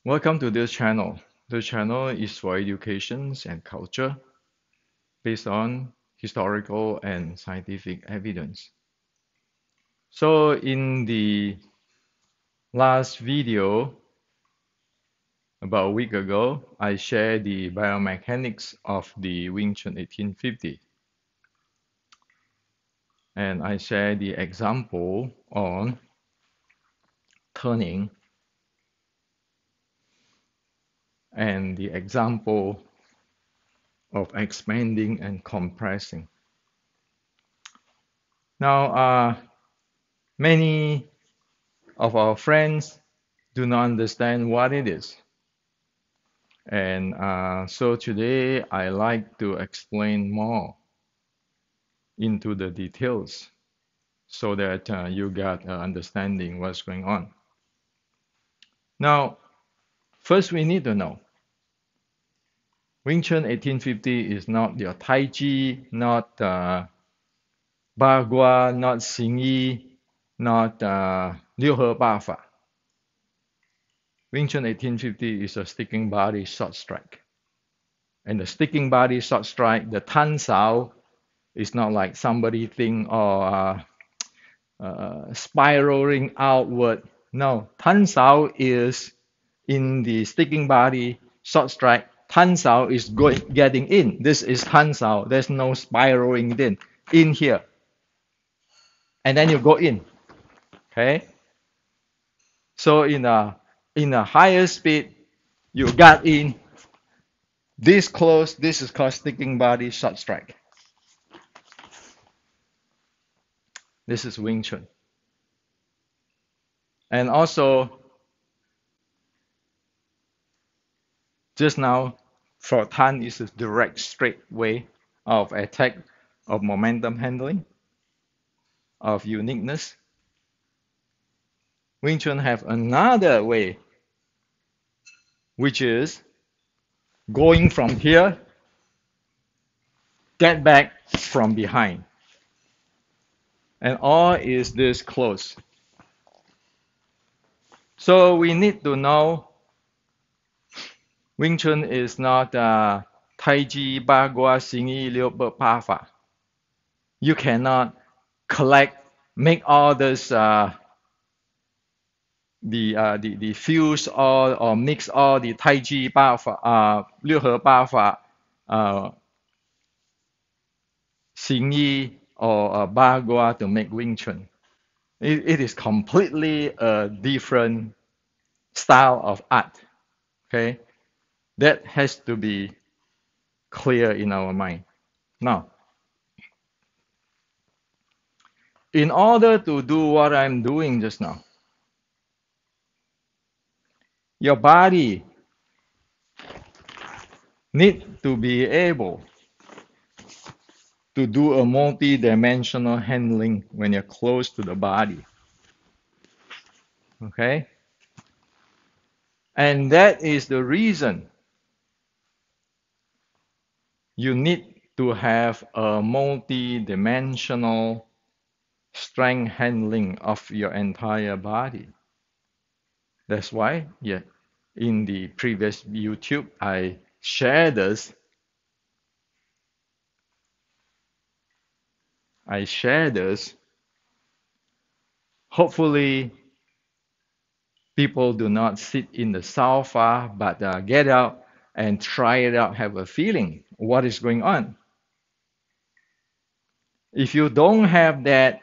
Welcome to this channel. The channel is for education and culture based on historical and scientific evidence. So in the last video, about a week ago, I shared the biomechanics of the Wing Chun 1850. And I shared the example on turning and the example of expanding and compressing. Now, many of our friends do not understand what it is. And so today I like to explain more into the details so that you got understanding what's going on. Now, first we need to know Wing Chun 1850 is not your Taiji, not Bagua, not Xing, not Liu He Ba Fa. Wing Chun 1850 is a sticking body short strike. And the sticking body short strike, the Tan Sao, is not like somebody think or spiraling outward. No, Tan Sao is in the sticking body short strike. Tan Sao is getting in. This is Tan Sao. There's no spiraling in here. And then you go in. Okay? So in a higher speed, you got in this close. This is called sticking body short strike. This is Wing Chun. And also, just now, for Tan is a direct, straight way of attack, of momentum handling, of uniqueness. Wing Chun have another way, which is going from here, get back from behind. And all is this close. So we need to know Wing Chun is not Taiji, Bagua, Xing, Liu, Pa Fa. You cannot make all this the fuse or mix all the Taiji, Ba Fa, Liu He Ba Fa, Xing or Bagua to make Wing Chun. It is completely a different style of art. Okay, that has to be clear in our mind. Now, in order to do what I'm doing just now, your body needs to be able to do a multi-dimensional handling when you're close to the body. Okay? And that is the reason you need to have a multi-dimensional strength handling of your entire body. That's why, yeah, in the previous YouTube, I shared this. Hopefully, people do not sit in the sofa, but get out and try it out, have a feeling what is going on. If you don't have that,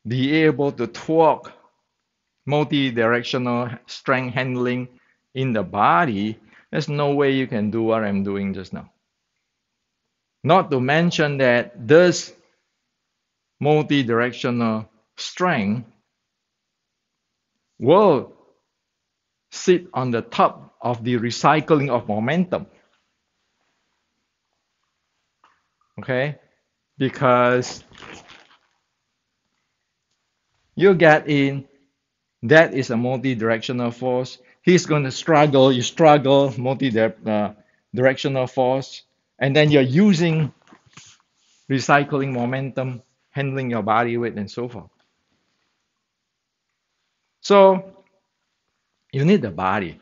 be able to torque multi-directional strength handling in the body, there's no way you can do what I'm doing just now. Not to mention that this multi-directional strength will sit on the top of the recycling of momentum. Okay? Because you get in, that is a multi-directional force. He's going to struggle, you struggle, multi-directional force, and then you're using recycling momentum, handling your body weight, and so forth. So you need the body.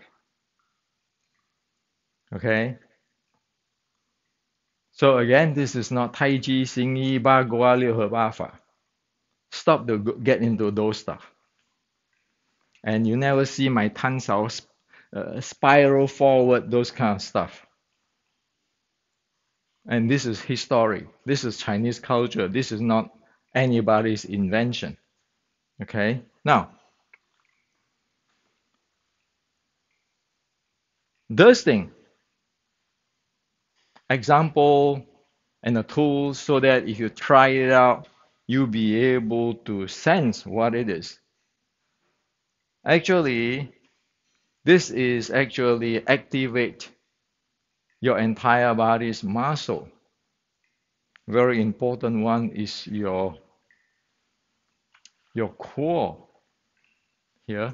Okay? So again, this is not Taiji, Xingyi, Bagua, Liu He Ba Fa. Stop to get into those stuff. And you never see my Tan Sao spiral forward, those kind of stuff. And this is history. This is Chinese culture. This is not anybody's invention. Okay? Now, this thing, example and a tool so that if you try it out, you'll be able to sense what it is. Actually, this is actually activate your entire body's muscle. Very important one is your core here.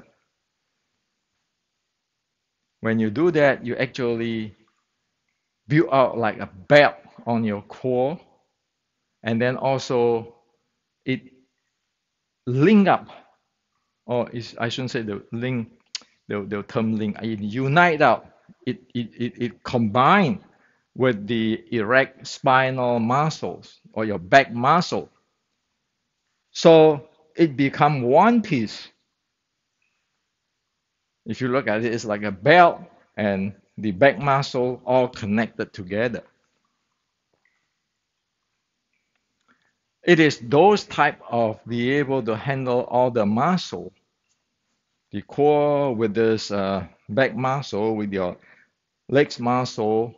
When you do that, you actually build out like a belt on your core, and then also it link up, or is I shouldn't say the link, the term link, it unite out, it combine with the erect spinal muscles or your back muscle. So it become one piece. If you look at it, it's like a belt and the back muscle all connected together. It is those type of be able to handle all the muscle, the core with this back muscle, with your legs muscle,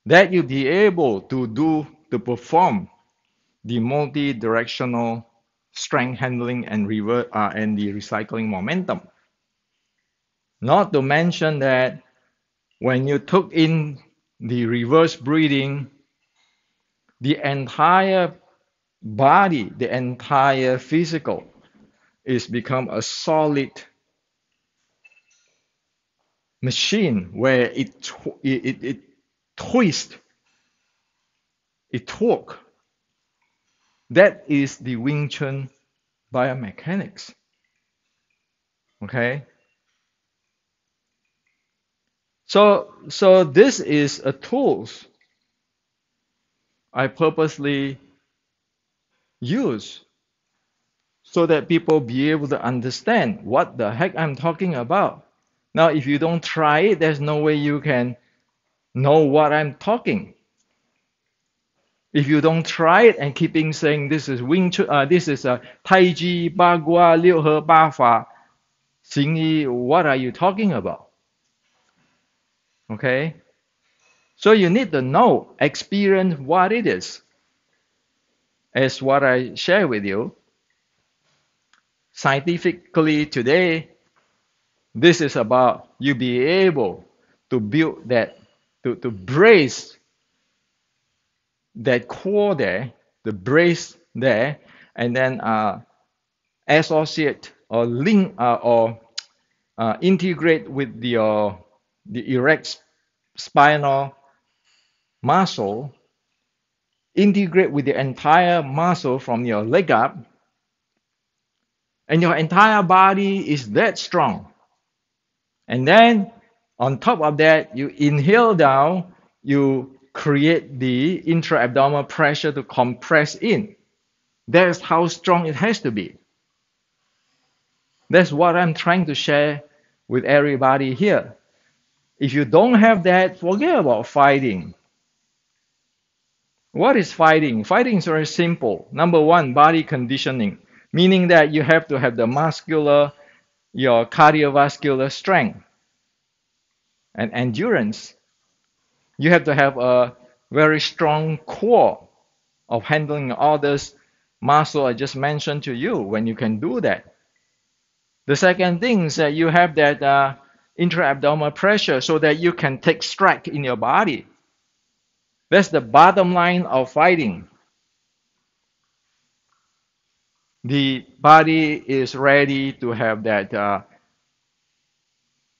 that you be able to perform the multi-directional strength handling and and the recycling momentum. Not to mention that when you took in the reverse breathing, the entire body, the entire physical is become a solid machine where it twists, it torque. That is the Wing Chun biomechanics. Okay? So this is a tools I purposely use so that people be able to understand what the heck I'm talking about. Now, if you don't try it, there's no way you can know what I'm talking. If you don't try it and keeping saying this is Wing Chun, this is a Taiji, Bagua, Liu He, Ba Fa, Xing Yi, what are you talking about? Okay? So you need to know, experience what it is. As what I share with you, scientifically today, this is about you be able to build that, to brace that core there, the brace there, and then associate or link or integrate with the erect spinal muscle, integrate with the entire muscle from your leg up, and your entire body is that strong. And then on top of that, you inhale down, you create the intra-abdominal pressure to compress in. That's how strong it has to be. That's what I'm trying to share with everybody here. If you don't have that, forget about fighting. What is fighting? Fighting is very simple. Number one, body conditioning, meaning that you have to have the muscular, your cardiovascular strength and endurance. You have to have a very strong core of handling all this muscle I just mentioned to you when you can do that. The second thing is that you have that intra-abdominal pressure so that you can take strike in your body. That's the bottom line of fighting. The body is ready to have that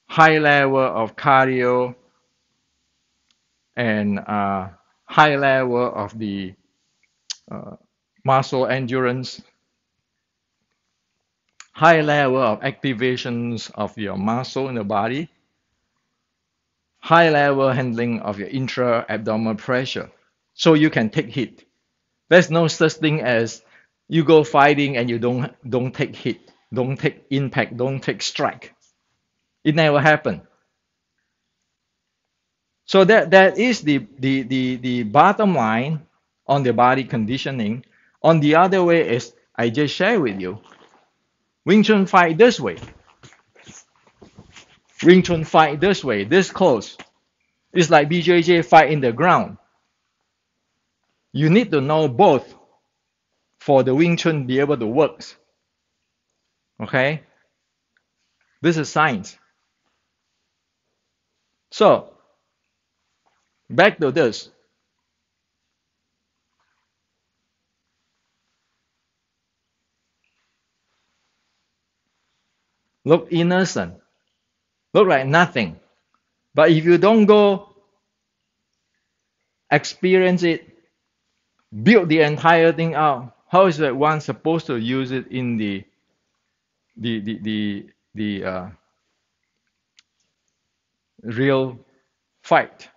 high level of cardio and high level of the muscle endurance, high level of activations of your muscle in the body. high level handling of your intra-abdominal pressure so you can take hit. There's no such thing as you go fighting and you don't take hit, don't take impact, don't take strike. It never happened. So that is the bottom line on the body conditioning. On the other way is I just share with you. Wing Chun fight this way. Wing Chun fight this way, this close. It's like BJJ fight in the ground. You need to know both for the Wing Chun be able to work. Okay? This is science. So, back to this. Look innocent. Look like nothing. But if you don't go experience it, build the entire thing out, how is that one supposed to use it in the real fight?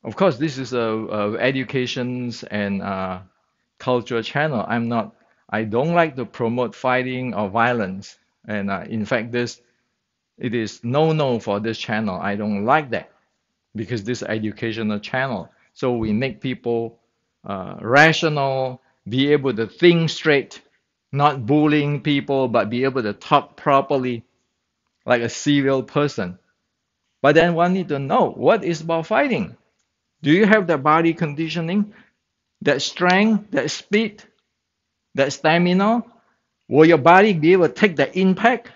Of course, this is a educations and culture channel. I don't like to promote fighting or violence. And in fact, it is no for this channel. I don't like that because this educational channel. So we make people rational, be able to think straight, not bullying people, but be able to talk properly like a civil person. But then one need to know what is about fighting. Do you have the body conditioning, that strength, that speed, that stamina? Will your body be able to take the impact?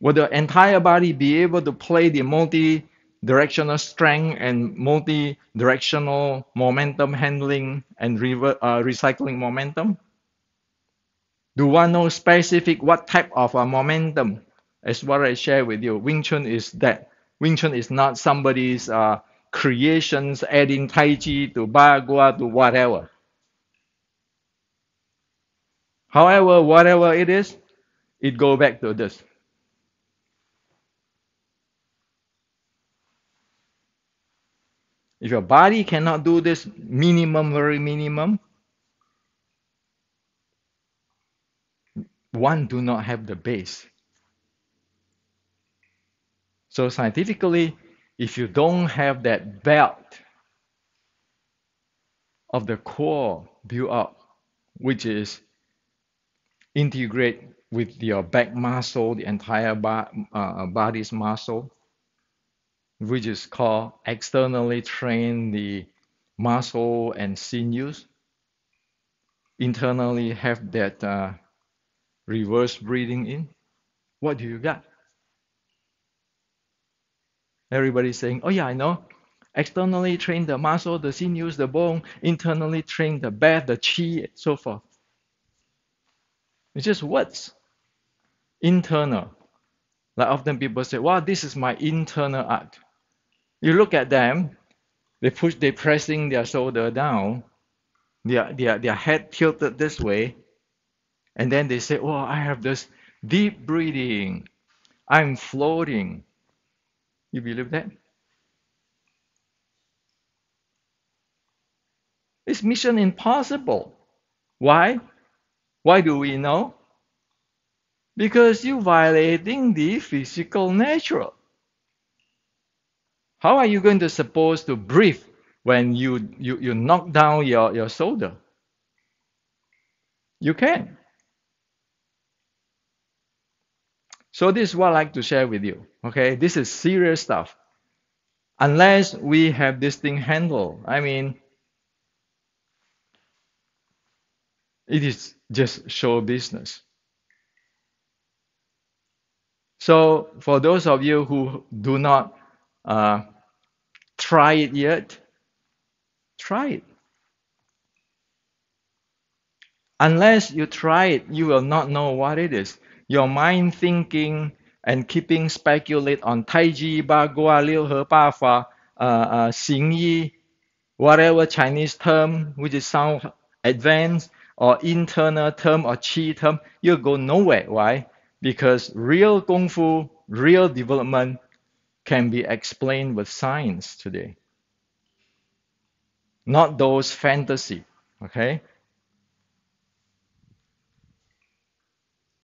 Will the entire body be able to play the multi-directional strength and multi-directional momentum handling and recycling momentum? Do one know specific what type of momentum? As what I share with you, Wing Chun is that. Wing Chun is not somebody's creations adding Taiji to Bagua to whatever. However, whatever it is, it go back to this. If your body cannot do this minimum, very minimum, one do not have the base. So scientifically, if you don't have that belt of the core built up, which is integrate with your back muscle, the entire body's muscle, which is called externally train the muscle and sinews, internally have that reverse breathing in. What do you got? Everybody's saying, oh yeah, I know. Externally train the muscle, the sinews, the bone, internally train the breath, the chi, so forth. It's just words. Internal. Like often people say, wow, this is my internal art. You look at them, they're pressing their shoulder down, their head tilted this way, and then they say, oh, I have this deep breathing. I'm floating. You believe that? It's mission impossible. Why? Why do we know? Because you're violating the physical nature. How are you going to supposed to breathe when you knock down your shoulder? You can. So this is what I like to share with you. Okay, this is serious stuff. Unless we have this thing handled, I mean, it is just show business. So for those of you who do not try it yet, try it. Unless you try it, you will not know what it is. Your mind thinking and keeping speculate on Taiji, Bagua, Liu He, Ba Fa, Xing Yi, whatever Chinese term which is sound advanced or internal term or chi term, you'll go nowhere. Why? because real Kung Fu, real development can be explained with science today, not those fantasy. Okay?